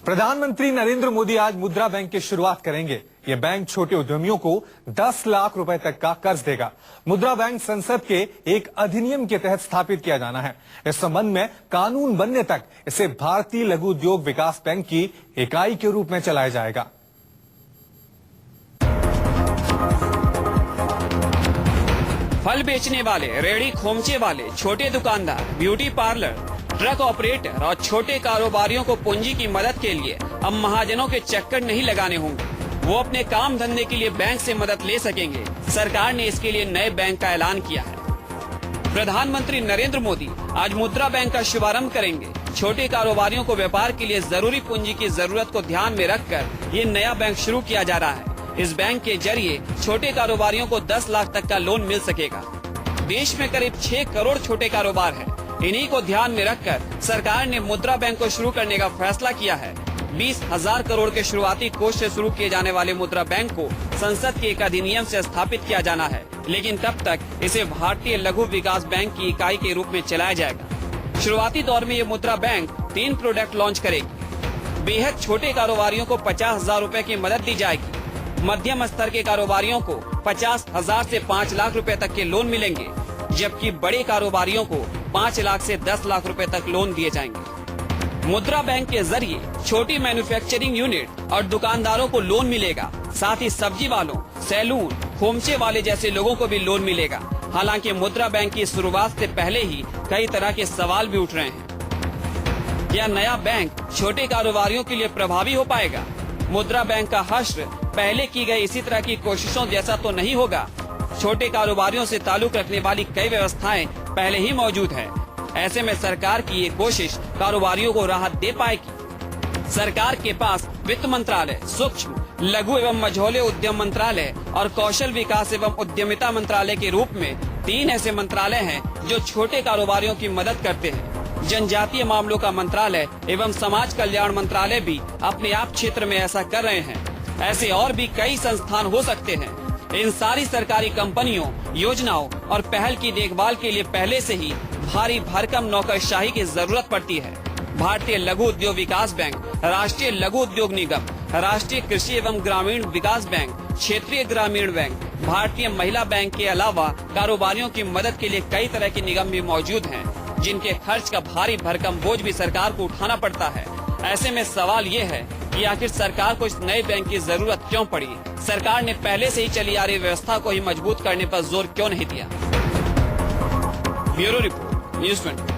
प्रधानमंत्री नरेंद्र मोदी आज मुद्रा बैंक की शुरुआत करेंगे। ये बैंक छोटे उद्यमियों को 10 लाख रुपए तक का कर्ज देगा। मुद्रा बैंक संसद के एक अधिनियम के तहत स्थापित किया जाना है। इस संबंध में कानून बनने तक इसे भारतीय लघु उद्योग विकास बैंक की इकाई के रूप में चलाया जाएगा। फल बेचने वाले, रेहड़ी खोमचे वाले, छोटे दुकानदार, ब्यूटी पार्लर, ट्रक ऑपरेटर और छोटे कारोबारियों को पूंजी की मदद के लिए अब महाजनों के चक्कर नहीं लगाने होंगे। वो अपने काम धंधे के लिए बैंक से मदद ले सकेंगे। सरकार ने इसके लिए नए बैंक का ऐलान किया है। प्रधानमंत्री नरेंद्र मोदी आज मुद्रा बैंक का शुभारंभ करेंगे। छोटे कारोबारियों को व्यापार के लिए जरूरी पूंजी की जरूरत को ध्यान में रखकर ये नया बैंक शुरू किया जा रहा है। इस बैंक के जरिए छोटे कारोबारियों को 10 लाख तक का लोन मिल सकेगा। देश में करीब 6 करोड़ छोटे कारोबार हैं। इन्हीं को ध्यान में रखकर सरकार ने मुद्रा बैंक को शुरू करने का फैसला किया है। 20,000 करोड़ के शुरुआती कोष से शुरू किए जाने वाले मुद्रा बैंक को संसद के एक अधिनियम से स्थापित किया जाना है, लेकिन तब तक इसे भारतीय लघु विकास बैंक की इकाई के रूप में चलाया जाएगा। शुरुआती दौर में ये मुद्रा बैंक 3 प्रोडक्ट लॉन्च करेगी। बेहद छोटे कारोबारियों को 50,000 रूपए की मदद दी जाएगी। मध्यम स्तर के कारोबारियों को 50,000 से 5 लाख रुपए तक के लोन मिलेंगे, जबकि बड़े कारोबारियों को 5 लाख से 10 लाख रुपए तक लोन दिए जाएंगे। मुद्रा बैंक के जरिए छोटी मैन्युफैक्चरिंग यूनिट और दुकानदारों को लोन मिलेगा। साथ ही सब्जी वालों, सैलून, खोमचे वाले जैसे लोगों को भी लोन मिलेगा। हालांकि मुद्रा बैंक की शुरुआत से पहले ही कई तरह के सवाल भी उठ रहे हैं। क्या नया बैंक छोटे कारोबारियों के लिए प्रभावी हो पाएगा? मुद्रा बैंक का हश्र पहले की गई इसी तरह की कोशिशों जैसा तो नहीं होगा। छोटे कारोबारियों से ताल्लुक रखने वाली कई व्यवस्थाएं पहले ही मौजूद है। ऐसे में सरकार की ये कोशिश कारोबारियों को राहत दे पाएगी। सरकार के पास वित्त मंत्रालय, सूक्ष्म, लघु एवं मझौले उद्यम मंत्रालय और कौशल विकास एवं उद्यमिता मंत्रालय के रूप में 3 ऐसे मंत्रालय हैं जो छोटे कारोबारियों की मदद करते हैं। जनजातीय मामलों का मंत्रालय एवं समाज कल्याण मंत्रालय भी अपने आप क्षेत्र में ऐसा कर रहे हैं। ऐसे और भी कई संस्थान हो सकते हैं। इन सारी सरकारी कंपनियों, योजनाओं और पहल की देखभाल के लिए पहले से ही भारी भरकम नौकरशाही की जरूरत पड़ती है। भारतीय लघु उद्योग विकास बैंक, राष्ट्रीय लघु उद्योग निगम, राष्ट्रीय कृषि एवं ग्रामीण विकास बैंक, क्षेत्रीय ग्रामीण बैंक, भारतीय महिला बैंक के अलावा कारोबारियों की मदद के लिए कई तरह के निगम भी मौजूद हैं, जिनके खर्च का भारी भरकम बोझ भी सरकार को उठाना पड़ता है। ऐसे में सवाल ये है कि आखिर सरकार को इस नए बैंक की जरूरत क्यों पड़ी? सरकार ने पहले से ही चली आ रही व्यवस्था को ही मजबूत करने पर जोर क्यों नहीं दिया? Bureau report, news 20।